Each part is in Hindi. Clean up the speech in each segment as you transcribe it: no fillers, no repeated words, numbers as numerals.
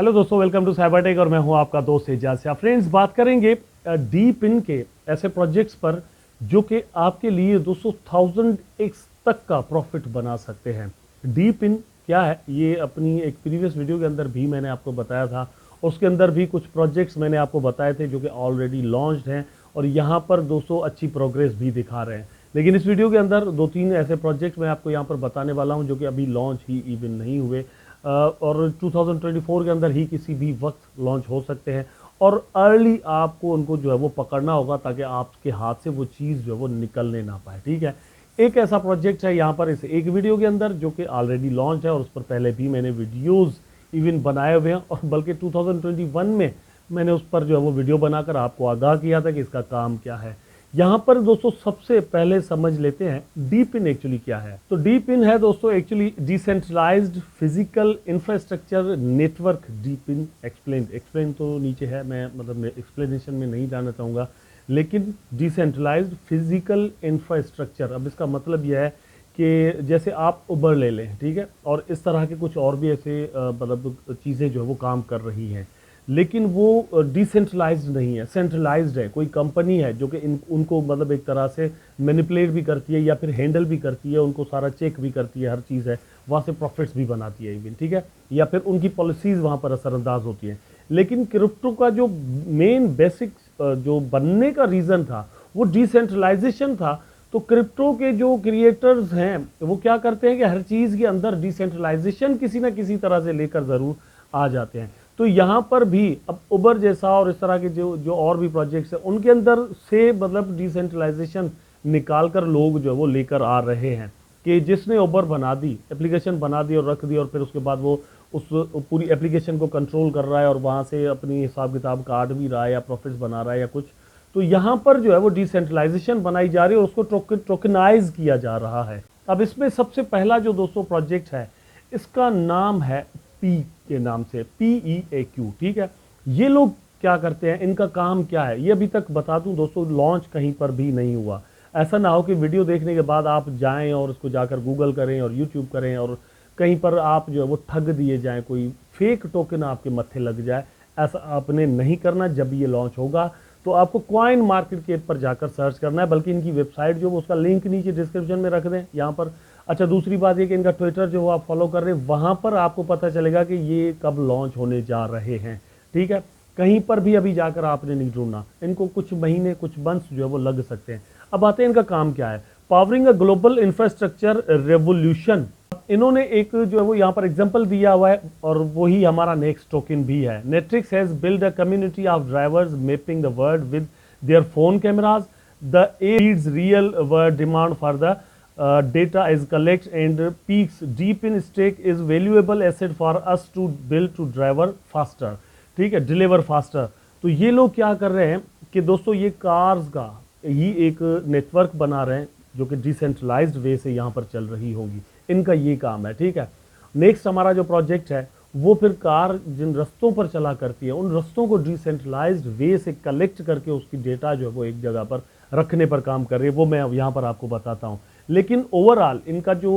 हेलो दोस्तों, वेलकम टू साइबरटेक और मैं हूं आपका दोस्त एजाज शाह। फ्रेंड्स, बात करेंगे डीप इन के ऐसे प्रोजेक्ट्स पर जो कि आपके लिए दोस्तों 1000x तक का प्रॉफिट बना सकते हैं। डीप इन क्या है, ये अपनी एक प्रीवियस वीडियो के अंदर भी मैंने आपको बताया था। उसके अंदर भी कुछ प्रोजेक्ट्स मैंने आपको बताए थे जो कि ऑलरेडी लॉन्च्ड हैं और यहाँ पर दोस्तों अच्छी प्रोग्रेस भी दिखा रहे हैं। लेकिन इस वीडियो के अंदर दो तीन ऐसे प्रोजेक्ट्स मैं आपको यहाँ पर बताने वाला हूँ जो कि अभी लॉन्च ही इवन नहीं हुए और 2024 के अंदर ही किसी भी वक्त लॉन्च हो सकते हैं। और अर्ली आपको उनको जो है वो पकड़ना होगा ताकि आपके हाथ से वो चीज़ जो है वो निकलने ना पाए। ठीक है, एक ऐसा प्रोजेक्ट है यहाँ पर इस एक वीडियो के अंदर जो कि ऑलरेडी लॉन्च है और उस पर पहले भी मैंने वीडियोस इवन बनाए हुए हैं और बल्कि 2021 में मैंने उस पर जो है वो वीडियो बनाकर आपको आगाह किया था कि इसका काम क्या है। यहाँ पर दोस्तों सबसे पहले समझ लेते हैं डीप इन एक्चुअली क्या है। तो डीप इन है दोस्तों actually decentralized physical infrastructure network. DePIN explain तो नीचे है, मैं मतलब एक्सप्लेनेशन में नहीं जाना चाहूँगा, लेकिन डिसेंट्रलाइज्ड फिजिकल इंफ्रास्ट्रक्चर। अब इसका मतलब यह है कि जैसे आप उबर ले लें, ठीक है, और इस तरह के कुछ और भी ऐसे मतलब चीज़ें जो है वो काम कर रही हैं, लेकिन वो डिसेंट्रलाइज्ड नहीं है, सेंट्रलाइज्ड है। कोई कंपनी है जो कि उनको मतलब एक तरह से मैनिपुलेट भी करती है या फिर हैंडल भी करती है, उनको सारा चेक भी करती है, हर चीज़ है, वहाँ से प्रॉफिट्स भी बनाती है इवन, ठीक है, या फिर उनकी पॉलिसीज़ वहाँ पर असरअंदाज होती हैं। लेकिन क्रिप्टो का जो मेन बेसिक जो बनने का रीज़न था वो डिसेंट्रलाइजेशन था। तो क्रिप्टो के जो क्रिएटर्स हैं वो क्या करते हैं कि हर चीज़ के अंदर डिसेंट्रलाइजेशन किसी ना किसी तरह से लेकर ज़रूर आ जाते हैं। तो यहाँ पर भी अब उबर जैसा और इस तरह के जो जो और भी प्रोजेक्ट्स हैं उनके अंदर से मतलब डिसेंट्रलाइजेशन निकाल कर लोग जो है वो लेकर आ रहे हैं कि जिसने उबर बना दी, एप्लीकेशन बना दी और रख दी और फिर उसके बाद वो उस पूरी एप्लीकेशन को कंट्रोल कर रहा है और वहाँ से अपनी हिसाब किताब काट भी रहा है या प्रॉफिट्स बना रहा है या कुछ। तो यहाँ पर जो है वो डिसेंट्रलाइजेशन बनाई जा रही है और उसको टोकनाइज किया जा रहा है। अब इसमें सबसे पहला जो दोस्तों प्रोजेक्ट है इसका नाम है पी के नाम से, PEAQ, ठीक है। ये लोग क्या करते हैं, इनका काम क्या है, ये अभी तक बता दूं दोस्तों लॉन्च कहीं पर भी नहीं हुआ। ऐसा ना हो कि वीडियो देखने के बाद आप जाएं और उसको जाकर गूगल करें और यूट्यूब करें और कहीं पर आप जो है वो ठग दिए जाएं, कोई फेक टोकन आपके मत्थे लग जाए। ऐसा आपने नहीं करना। जब ये लॉन्च होगा तो आपको कॉइन मार्केट के पर जाकर सर्च करना है, बल्कि इनकी वेबसाइट जो उसका लिंक नीचे डिस्क्रिप्शन में रख दें यहाँ पर। अच्छा, दूसरी बात ये कि इनका ट्विटर जो आप फॉलो कर रहे हैं वहाँ पर आपको पता चलेगा कि ये कब लॉन्च होने जा रहे हैं, ठीक है। कहीं पर भी अभी जाकर आपने नहीं ढूंढना, इनको कुछ महीने कुछ मंथ्स जो है वो लग सकते हैं। अब आते हैं इनका काम क्या है। Powering a global infrastructure revolution, इन्होंने एक जो है वो यहाँ पर एग्जांपल दिया हुआ है और वही हमारा नेक्स्ट टोकन भी है। Netrix has build a community of drivers mapping the world with their phone cameras. The leads real world demand for the data is collect and peaks deep in stake is valuable asset for us to build to driver faster, ठीक है, डिलीवर फास्टर। तो ये लोग क्या कर रहे हैं कि दोस्तों ये कार्स का ही एक नेटवर्क बना रहे हैं जो कि डिसेंट्रलाइज्ड वे से यहाँ पर चल रही होगी, इनका ये काम है, ठीक है। नेक्स्ट हमारा जो प्रोजेक्ट है वो फिर कार जिन रस्तों पर चला करती है उन रस्तों को डिसेंट्रलाइज्ड वे से कलेक्ट करके उसकी डेटा जो है वो एक जगह पर रखने पर काम कर रही है, वो मैं यहाँ पर आपको बताता हूँ। लेकिन ओवरऑल इनका जो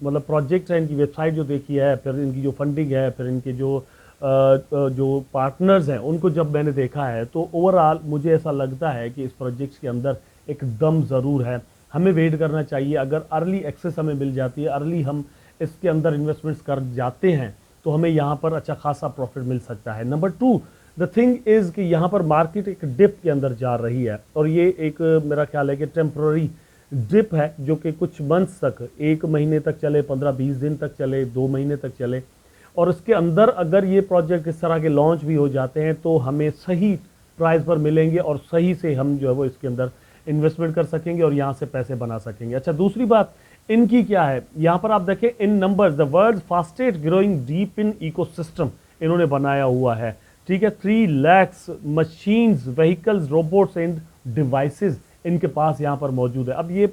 मतलब प्रोजेक्ट है, इनकी वेबसाइट जो देखी है, फिर इनकी जो फंडिंग है, फिर इनके जो पार्टनर्स हैं उनको जब मैंने देखा है तो ओवरऑल मुझे ऐसा लगता है कि इस प्रोजेक्ट के अंदर एक दम ज़रूर है। हमें वेट करना चाहिए। अगर अर्ली एक्सेस हमें मिल जाती है, अर्ली हम इसके अंदर इन्वेस्टमेंट्स कर जाते हैं तो हमें यहाँ पर अच्छा खासा प्रॉफिट मिल सकता है। Number two, the thing is कि यहाँ पर मार्केट एक डिप के अंदर जा रही है और ये एक मेरा ख्याल है कि टेम्प्ररी डिप है जो कि कुछ मंथ्स तक, 1 महीने तक चले, 15-20 दिन तक चले, 2 महीने तक चले। और इसके अंदर अगर ये प्रोजेक्ट इस तरह के लॉन्च भी हो जाते हैं तो हमें सही प्राइस पर मिलेंगे और सही से हम जो है वो इसके अंदर इन्वेस्टमेंट कर सकेंगे और यहाँ से पैसे बना सकेंगे। अच्छा, दूसरी बात इनकी क्या है, यहाँ पर आप देखें इन numbers the world fastest growing DePIN ecosystem इन्होंने बनाया हुआ है, ठीक है। 3 lakh machines, vehicles, robots and devices इनके पास यहाँ पर मौजूद है। अब ये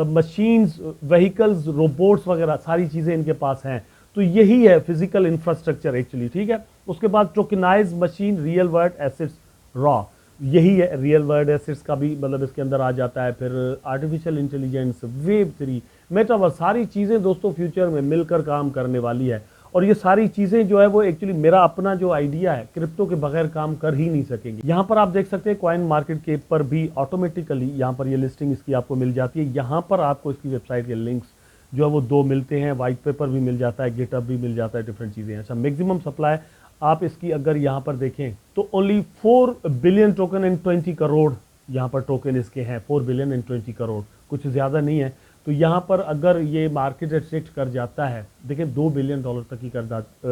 मशीन्स, व्हीकल्स, रोबोट्स वगैरह सारी चीज़ें इनके पास हैं। तो यही है फिजिकल इंफ्रास्ट्रक्चर एक्चुअली, ठीक है। उसके बाद tokenise machine, real world assets, raw, यही है रियल वर्ल्ड एसेट्स का भी मतलब इसके अंदर आ जाता है। फिर आर्टिफिशियल इंटेलिजेंस, वेब 3, मेटावर्स, सारी चीज़ें दोस्तों फ्यूचर में मिलकर काम करने वाली है। और ये सारी चीज़ें जो है वो एक्चुअली मेरा अपना जो आइडिया है, क्रिप्टो के बगैर काम कर ही नहीं सकेंगे। यहाँ पर आप देख सकते हैं कॉइन मार्केट कैप पर भी ऑटोमेटिकली यहाँ पर ये लिस्टिंग इसकी आपको मिल जाती है। यहाँ पर आपको इसकी वेबसाइट के लिंक्स जो है वो 2 मिलते हैं, वाइट पेपर भी मिल जाता है, गिटहब भी मिल जाता है, डिफरेंट चीज़ें। अच्छा, मैक्सिमम सप्लाई आप इसकी अगर यहाँ पर देखें तो only 4 billion token and 20 crore यहाँ पर टोकन इसके हैं, 4 बिलियन एंड 20 करोड़, कुछ ज़्यादा नहीं है। तो यहाँ पर अगर ये मार्केट रिस्ट्रिक्ट कर जाता है, देखिए 2 बिलियन डॉलर तक ही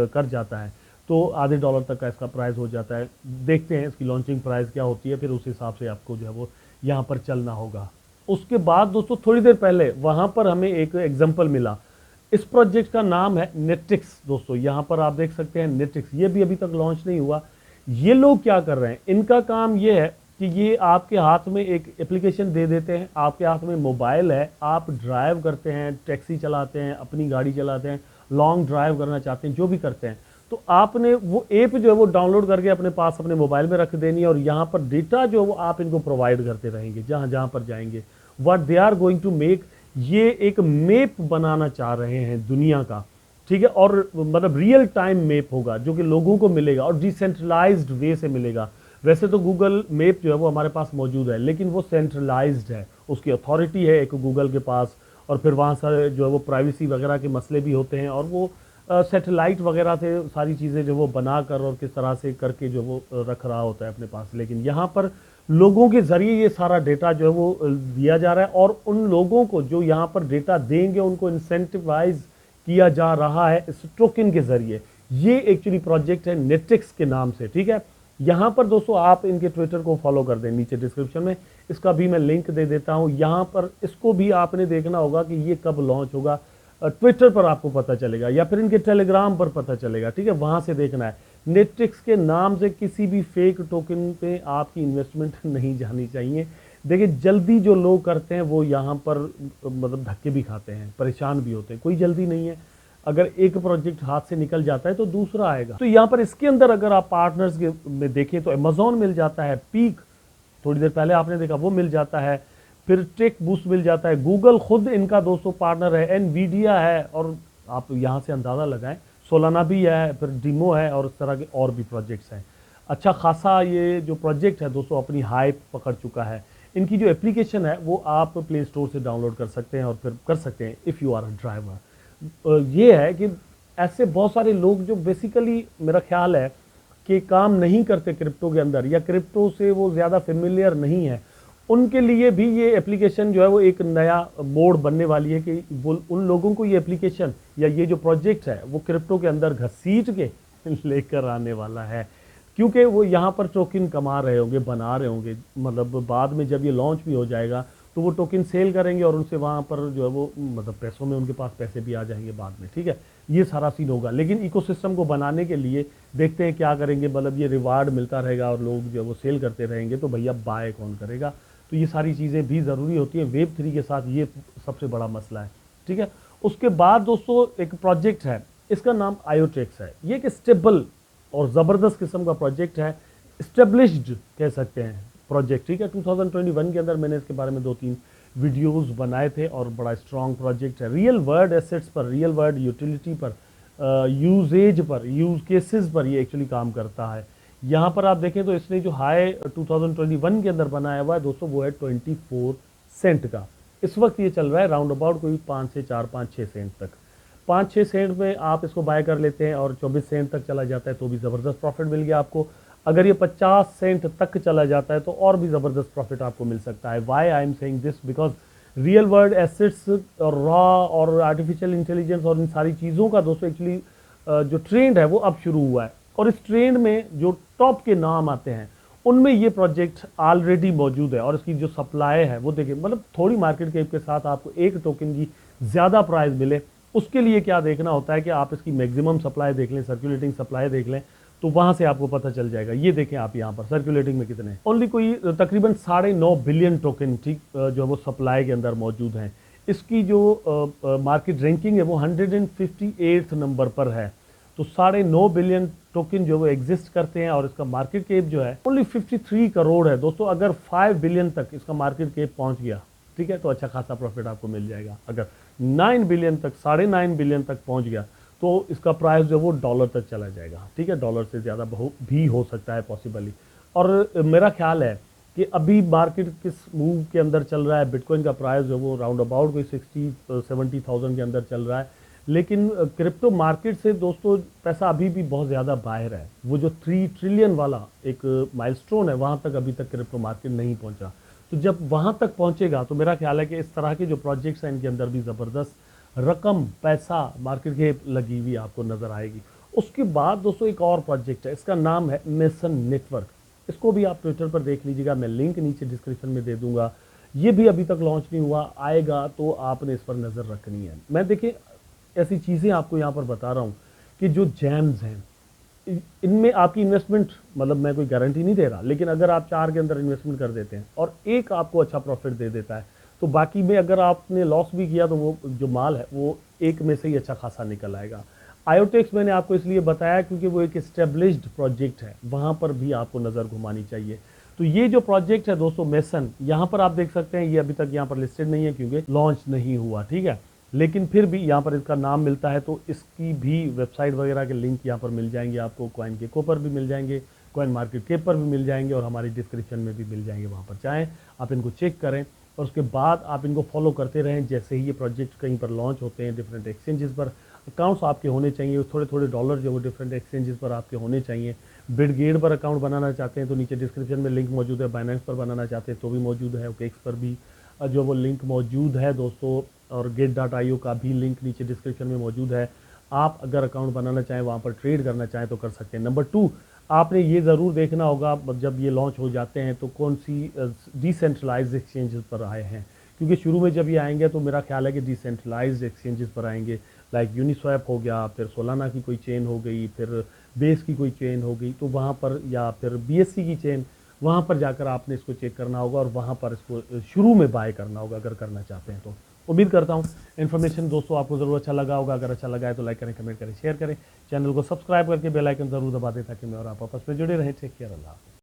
कर जाता है, तो आधे डॉलर तक का इसका प्राइस हो जाता है। देखते हैं इसकी लॉन्चिंग प्राइस क्या होती है, फिर उस हिसाब से आपको जो है वो यहाँ पर चलना होगा। उसके बाद दोस्तों थोड़ी देर पहले वहाँ पर हमें एक एग्जाम्पल मिला। इस प्रोजेक्ट का नाम है नेटिक्स। दोस्तों यहाँ पर आप देख सकते हैं नेटिक्स, ये भी अभी तक लॉन्च नहीं हुआ। ये लोग क्या कर रहे हैं, इनका काम ये है कि ये आपके हाथ में एक एप्लीकेशन दे देते हैं, आपके हाथ में मोबाइल है, आप ड्राइव करते हैं, टैक्सी चलाते हैं, अपनी गाड़ी चलाते हैं, लॉन्ग ड्राइव करना चाहते हैं, जो भी करते हैं, तो आपने वो ऐप जो है वो डाउनलोड करके अपने पास अपने मोबाइल में रख देनी है और यहाँ पर डेटा जो है वो आप इनको प्रोवाइड करते रहेंगे जहाँ जहाँ पर जाएंगे। What they are going to make, ये एक मैप बनाना चाह रहे हैं दुनिया का, ठीक है, और मतलब रियल टाइम मैप होगा जो कि लोगों को मिलेगा और डिसेंट्रलाइज्ड वे से मिलेगा। वैसे तो गूगल मैप जो है वो हमारे पास मौजूद है, लेकिन वो सेंट्रलाइज्ड है, उसकी अथॉरिटी है एक गूगल के पास, और फिर वहाँ से जो है वो प्राइवेसी वगैरह के मसले भी होते हैं, और वो सैटेलाइट वगैरह से सारी चीज़ें जो वो बना कर और किस तरह से करके जो वो रख रहा होता है अपने पास। लेकिन यहाँ पर लोगों के ज़रिए ये सारा डेटा जो है वो दिया जा रहा है, और उन लोगों को जो यहाँ पर डेटा देंगे उनको इंसेंटिवाइज किया जा रहा है इस टोकन के ज़रिए। ये एक्चुअली प्रोजेक्ट है नेटिक्स के नाम से, ठीक है। यहाँ पर दोस्तों आप इनके ट्विटर को फॉलो कर दें, नीचे डिस्क्रिप्शन में इसका भी मैं लिंक दे देता हूँ। यहाँ पर इसको भी आपने देखना होगा कि ये कब लॉन्च होगा, ट्विटर पर आपको पता चलेगा या फिर इनके टेलीग्राम पर पता चलेगा, ठीक है, वहाँ से देखना है। नेटिक्स के नाम से किसी भी फेक टोकन पे आपकी इन्वेस्टमेंट नहीं जानी चाहिए। देखिए जल्दी जो लोग करते हैं वो यहाँ पर मतलब धक्के भी खाते हैं, परेशान भी होते हैं, कोई जल्दी नहीं है। अगर एक प्रोजेक्ट हाथ से निकल जाता है तो दूसरा आएगा। तो यहाँ पर इसके अंदर अगर आप पार्टनर्स के में देखें तो अमेजोन मिल जाता है, पीक थोड़ी देर पहले आपने देखा वो मिल जाता है, फिर टेक बूस्ट मिल जाता है, गूगल खुद इनका दोस्तों पार्टनर है, एनवीडिया है, और आप यहाँ से अंदाज़ा लगाएं सोलाना भी है, फिर डीमो है, और इस तरह के और भी प्रोजेक्ट्स हैं। अच्छा खासा ये जो प्रोजेक्ट है दोस्तों अपनी हाइप पकड़ चुका है। इनकी जो एप्लीकेशन है वो आप प्ले स्टोर से डाउनलोड कर सकते हैं और फिर कर सकते हैं if you are a driver. ये है कि ऐसे बहुत सारे लोग जो बेसिकली मेरा ख्याल है कि काम नहीं करते क्रिप्टो के अंदर, या क्रिप्टो से वो ज़्यादा फेमिलियर नहीं है, उनके लिए भी ये एप्लीकेशन जो है वो एक नया मोड बनने वाली है कि वो उन लोगों को ये एप्लीकेशन या ये जो प्रोजेक्ट है वो क्रिप्टो के अंदर घसीट के लेकर आने वाला है, क्योंकि वो यहाँ पर टोकन कमा रहे होंगे, बना रहे होंगे, मतलब बाद में जब ये लॉन्च भी हो जाएगा तो वो टोकन सेल करेंगे और उनसे वहाँ पर जो है वो मतलब पैसों में उनके पास पैसे भी आ जाएंगे बाद में, ठीक है। ये सारा सीन होगा, लेकिन इकोसिस्टम को बनाने के लिए देखते हैं क्या करेंगे, मतलब ये रिवार्ड मिलता रहेगा और लोग जो है वो सेल करते रहेंगे, तो भैया बाय कौन करेगा। तो ये सारी चीज़ें भी ज़रूरी होती है, वेब 3 के साथ ये सबसे बड़ा मसला है, ठीक है। उसके बाद दोस्तों एक प्रोजेक्ट है, इसका नाम आयोटेक्स है। ये एक स्टेबल और ज़बरदस्त किस्म का प्रोजेक्ट है, इस्टेब्लिश्ड कह सकते हैं प्रोजेक्ट, ठीक है। 2021 के अंदर मैंने इसके बारे में 2-3 वीडियोस बनाए थे और बड़ा स्ट्रॉन्ग प्रोजेक्ट है। रियल वर्ल्ड एसेट्स पर, रियल वर्ल्ड यूटिलिटी पर, यूजेज पर, यूज केसेस पर ये एक्चुअली काम करता है। यहाँ पर आप देखें तो इसने जो हाई 2021 के अंदर बनाया हुआ है दोस्तों वो है 24 सेंट का। इस वक्त ये चल रहा है राउंड अबाउट कोई 5 से 4, 5-6 सेंट तक। 5-6 सेंट में आप इसको बाय कर लेते हैं और 24 सेंट तक चला जाता है तो भी ज़बरदस्त प्रॉफिट मिल गया आपको। अगर ये 50 सेंट तक चला जाता है तो और भी ज़बरदस्त प्रॉफिट आपको मिल सकता है। Why I am saying this, because real world assets और रॉ और आर्टिफिशियल इंटेलिजेंस और इन सारी चीज़ों का दोस्तों एक्चुअली जो ट्रेंड है वो अब शुरू हुआ है, और इस ट्रेंड में जो टॉप के नाम आते हैं उनमें ये प्रोजेक्ट ऑलरेडी मौजूद है, और इसकी जो सप्लाई है वो देखिए, मतलब थोड़ी मार्केट कैप के साथ आपको एक टोकन की ज़्यादा प्राइस मिले, उसके लिए क्या देखना होता है कि आप इसकी मैक्सिमम सप्लाई देख लें, सर्कुलेटिंग सप्लाई देख लें, तो वहाँ से आपको पता चल जाएगा। ये देखें आप यहाँ पर सर्कुलेटिंग में कितने, ओनली कोई तकरीबन 9.5 बिलियन टोकन, ठीक, जो वो सप्लाई के अंदर मौजूद हैं। इसकी जो मार्केट रैंकिंग है वो 158 नंबर पर है, तो 9.5 बिलियन टोकन जो वो एग्जिस्ट करते हैं, और इसका मार्केट कैप जो है ओनली 53 करोड़ है दोस्तों। अगर 5 बिलियन तक इसका मार्केट कैप पहुंच गया, ठीक है, तो अच्छा खासा प्रॉफिट आपको मिल जाएगा। अगर 9 बिलियन तक, 9.5 बिलियन तक पहुंच गया तो इसका प्राइस जो है वो डॉलर तक चला जाएगा, ठीक है, डॉलर से ज़्यादा भी हो सकता है पॉसिबली। और मेरा ख्याल है कि अभी मार्केट किस मूव के अंदर चल रहा है, बिटकॉइन का प्राइस जो वो राउंड अबाउट कोई 60-70,000 के अंदर चल रहा है, लेकिन क्रिप्टो मार्केट से दोस्तों पैसा अभी भी बहुत ज़्यादा बाहर है। वो जो 3 ट्रिलियन वाला एक माइलस्टोन है, वहाँ तक अभी तक क्रिप्टो मार्केट नहीं पहुँचा। तो जब वहाँ तक पहुँचेगा तो मेरा ख्याल है कि इस तरह के जो प्रोजेक्ट्स हैं इनके अंदर भी ज़बरदस्त रकम पैसा मार्केट के लगी हुई आपको नज़र आएगी। उसके बाद दोस्तों एक और प्रोजेक्ट है, इसका नाम है मेसन नेटवर्क। इसको भी आप ट्विटर पर देख लीजिएगा, मैं लिंक नीचे डिस्क्रिप्शन में दे दूंगा। ये भी अभी तक लॉन्च नहीं हुआ, आएगा तो आपने इस पर नज़र रखनी है। मैं देखिए ऐसी चीज़ें आपको यहाँ पर बता रहा हूँ कि जो जैम्स हैं इनमें आपकी इन्वेस्टमेंट, मतलब मैं कोई गारंटी नहीं दे रहा, लेकिन अगर आप 4 के अंदर इन्वेस्टमेंट कर देते हैं और एक आपको अच्छा प्रॉफिट दे देता है, तो बाकी में अगर आपने लॉस भी किया तो वो जो माल है वो एक में से ही अच्छा खासा निकल आएगा। आयोटेक्स मैंने आपको इसलिए बताया क्योंकि वो एक एस्टेब्लिश्ड प्रोजेक्ट है, वहाँ पर भी आपको नज़र घुमानी चाहिए। तो ये जो प्रोजेक्ट है दोस्तों मेसन, यहाँ पर आप देख सकते हैं ये अभी तक यहाँ पर लिस्टेड नहीं है क्योंकि लॉन्च नहीं हुआ, ठीक है, लेकिन फिर भी यहाँ पर इसका नाम मिलता है, तो इसकी भी वेबसाइट वगैरह के लिंक यहाँ पर मिल जाएंगे आपको, कॉइन गेको पर भी मिल जाएंगे, कॉइन मार्केट कैप पर भी मिल जाएंगे और हमारी डिस्क्रिप्शन में भी मिल जाएंगे। वहाँ पर चाहें आप इनको चेक करें और उसके बाद आप इनको फॉलो करते रहें। जैसे ही ये प्रोजेक्ट कहीं पर लॉन्च होते हैं डिफरेंट एक्सचेंजेस पर, अकाउंट्स आपके होने चाहिए, थोड़े थोड़े डॉलर जो वो डिफरेंट एक्सचेंजेस पर आपके होने चाहिए। बिटगेट पर अकाउंट बनाना चाहते हैं तो नीचे डिस्क्रिप्शन में लिंक मौजूद है, बाइनेंस पर बनाना चाहते हैं तो भी मौजूद है, ओकेक्स पर भी जो वो लिंक मौजूद है दोस्तों, और get.io का भी लिंक नीचे डिस्क्रिप्शन में मौजूद है। आप अगर अकाउंट बनाना चाहें, वहाँ पर ट्रेड करना चाहें तो कर सकते हैं। नंबर 2, आपने ये ज़रूर देखना होगा जब ये लॉन्च हो जाते हैं तो कौन सी डिसेंट्रलाइज्ड एक्सचेंजेस पर आए हैं, क्योंकि शुरू में जब ये आएंगे तो मेरा ख्याल है कि डिसेंट्रलाइज्ड एक्सचेंजेस पर आएंगे, लाइक यूनिस्वैप हो गया, फिर सोलाना की कोई चेन हो गई, फिर बेस की कोई चेन हो गई, तो वहाँ पर, या फिर BSC की चेन, वहाँ पर जाकर आपने इसको चेक करना होगा और वहाँ पर इसको शुरू में बाय करना होगा अगर करना चाहते हैं तो। उम्मीद करता हूँ इन्फॉर्मेशन दोस्तों आपको ज़रूर अच्छा लगा होगा। अगर अच्छा लगा है तो लाइक करें, कमेंट करें, शेयर करें, चैनल को सब्सक्राइब करके बेल आइकन ज़रूर दबा दें ताकि मैं और आप आपस में जुड़े रहें। टेक केयर, अल्लाह हाफ़िज़।